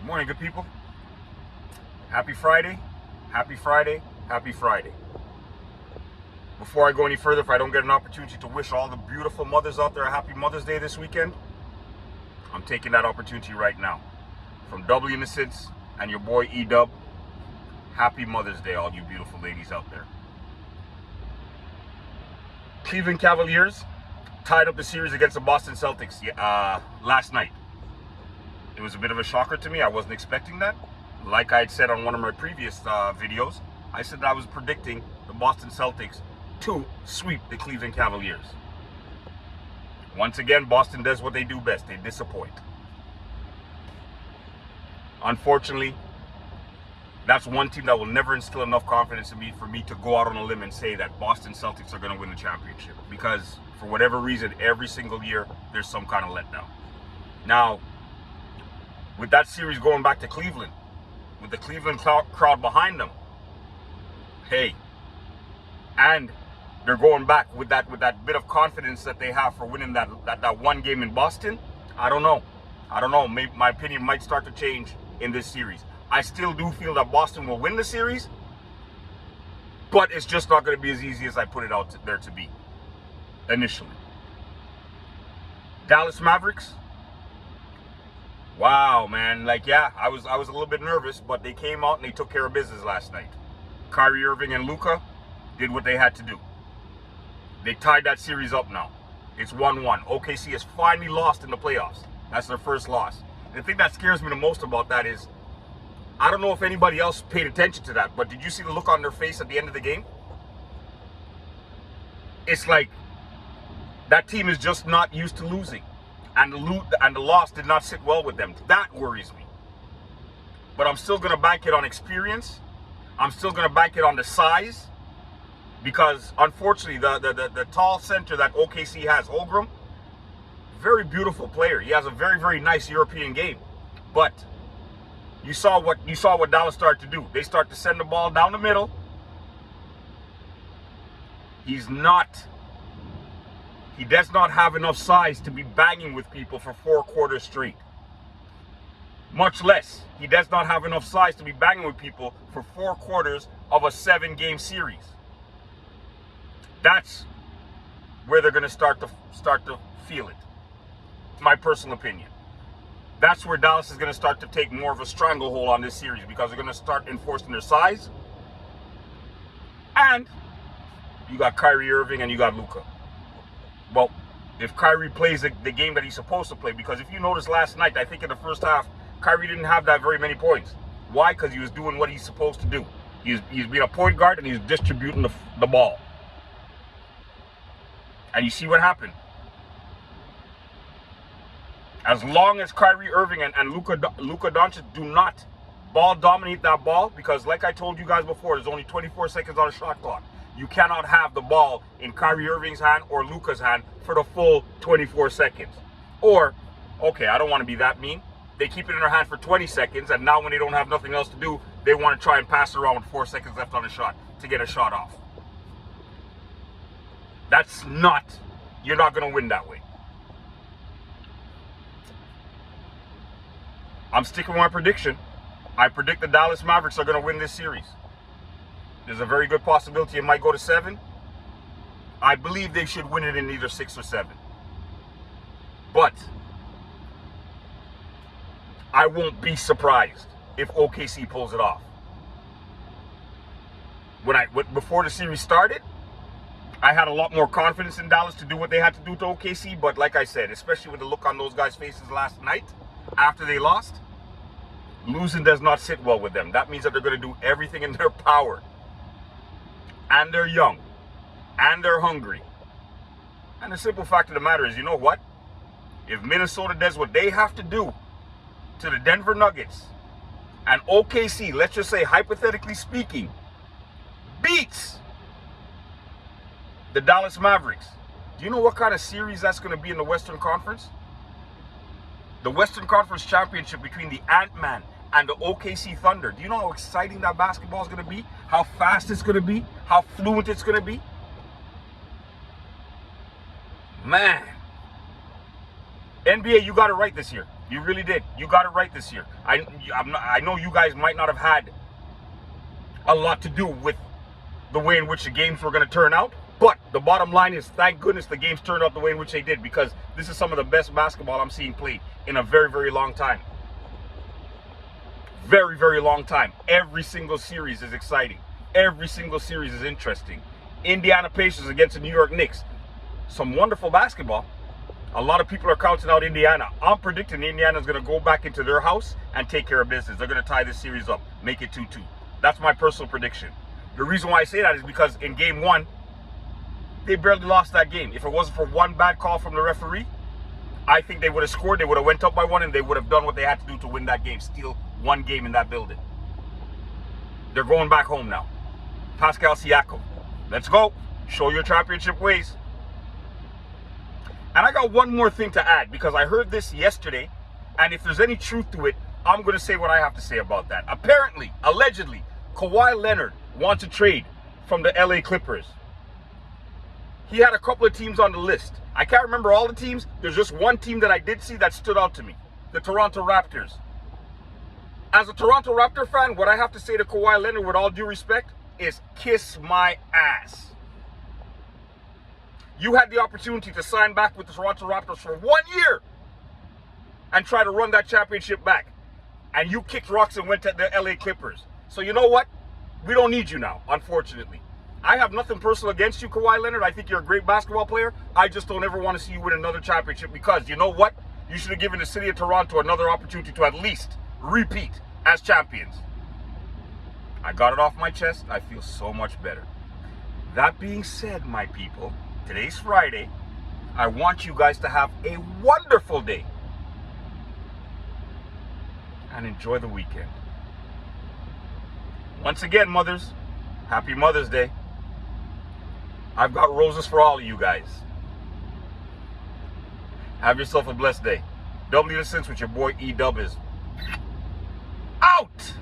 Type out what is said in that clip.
Good morning, good people. Happy Friday. Happy Friday. Happy Friday. Before I go any further, if I don't get an opportunity to wish all the beautiful mothers out there a happy Mother's Day this weekend, I'm taking that opportunity right now. From Double Innocence and your boy E-Dub, happy Mother's Day, all you beautiful ladies out there. Cleveland Cavaliers tied up the series against the Boston Celtics last night. It was a bit of a shocker to me. I wasn't expecting that. Like I had said on one of my previous videos, I said that I was predicting the Boston Celtics to sweep the Cleveland Cavaliers. Once again, Boston does what they do best. They disappoint. Unfortunately, that's one team that will never instill enough confidence in me for me to go out on a limb and say that Boston Celtics are going to win the championship. Because for whatever reason, every single year, there's some kind of letdown. Now, with that series going back to Cleveland, with the Cleveland crowd behind them, hey, and they're going back with that bit of confidence that they have for winning that one game in Boston. I don't know. Maybe my opinion might start to change in this series. I still do feel that Boston will win the series, but it's just not going to be as easy as I put it out there to be initially. Dallas Mavericks. Wow, man. I was a little bit nervous, but they came out and they took care of business last night. Kyrie Irving and Luka did what they had to do. They tied that series up now. It's 1-1. OKC has finally lost in the playoffs. That's their first loss. The thing that scares me the most about that is, I don't know if anybody else paid attention to that, but did you see the look on their face at the end of the game? It's like that team is just not used to losing. And the loss did not sit well with them. That worries me. But I'm still going to bank it on experience. I'm still going to bank it on the size. Because, unfortunately, the tall center that OKC has, Holmgren, very beautiful player. He has a very, very nice European game. But you saw what Dallas started to do. They start to send the ball down the middle. He does not have enough size to be banging with people for 4 quarters straight. Much less, he does not have enough size to be banging with people for 4 quarters of a 7-game series. That's where they're going to start to feel it. My personal opinion. That's where Dallas is going to start to take more of a stranglehold on this series, because they're going to start enforcing their size. And you got Kyrie Irving and you got Luka. Well, if Kyrie plays the game that he's supposed to play, because if you notice last night, I think in the first half, Kyrie didn't have that very many points. Why? Because he was doing what he's supposed to do. He's being a point guard and he's distributing the ball. And you see what happened. As long as Kyrie Irving and Luka Doncic do not ball dominate that ball, because like I told you guys before, there's only 24 seconds on a shot clock. You cannot have the ball in Kyrie Irving's hand or Luka's hand for the full 24 seconds. Or, okay, I don't want to be that mean. They keep it in their hand for 20 seconds, and now when they don't have nothing else to do, they want to try and pass it around with 4 seconds left on the shot to get a shot off. You're not going to win that way. I'm sticking with my prediction. I predict the Dallas Mavericks are going to win this series. There's a very good possibility it might go to 7. I believe they should win it in either 6 or 7. But I won't be surprised if OKC pulls it off. Before the series started, I had a lot more confidence in Dallas to do what they had to do to OKC. But like I said, especially with the look on those guys' faces last night after they lost, losing does not sit well with them. That means that they're going to do everything in their power. And they're young. And they're hungry. And the simple fact of the matter is, you know what? If Minnesota does what they have to do to the Denver Nuggets, and OKC, let's just say hypothetically speaking, beats the Dallas Mavericks, do you know what kind of series that's going to be in the Western Conference? The Western Conference Championship between the Ant-Man and the OKC Thunder. Do you know how exciting that basketball is going to be? How fast it's going to be? How fluent it's going to be? Man. NBA, you got it right this year. You really did. You got it right this year. I know you guys might not have had a lot to do with the way in which the games were going to turn out, but the bottom line is, thank goodness the games turned out the way in which they did, because this is some of the best basketball I'm seeing played in a very, very long time. Very, very long time. Every single series is exciting. Every single series is interesting. Indiana Pacers against the New York Knicks. Some wonderful basketball. A lot of people are counting out Indiana. I'm predicting Indiana's going to go back into their house and take care of business. They're going to tie this series up, make it 2-2. That's my personal prediction. The reason why I say that is because in game one, they barely lost that game. If it wasn't for one bad call from the referee, I think they would have scored. They would have went up by one, and they would have done what they had to do to win that game. Steal one game in that building. They're going back home now. Pascal Siakam, let's go. Show your championship ways. And I got one more thing to add, because I heard this yesterday, and if there's any truth to it, I'm going to say what I have to say about that. Apparently, allegedly, Kawhi Leonard wants a trade from the LA Clippers. He had a couple of teams on the list. I can't remember all the teams. There's just one team that I did see that stood out to me. The Toronto Raptors. As a Toronto Raptor fan, what I have to say to Kawhi Leonard, with all due respect, is kiss my ass. You had the opportunity to sign back with the Toronto Raptors for 1 year and try to run that championship back. And you kicked rocks and went to the LA Clippers. So you know what? We don't need you now, unfortunately. I have nothing personal against you, Kawhi Leonard. I think you're a great basketball player. I just don't ever want to see you win another championship, because you know what? You should have given the city of Toronto another opportunity to at least repeat as champions. I got it off my chest. I feel so much better. That being said, my people, today's Friday. I want you guys to have a wonderful day and enjoy the weekend. Once again, mothers, happy Mother's Day. I've got roses for all of you guys. Have yourself a blessed day. W the Sense with your boy E-Dub is out.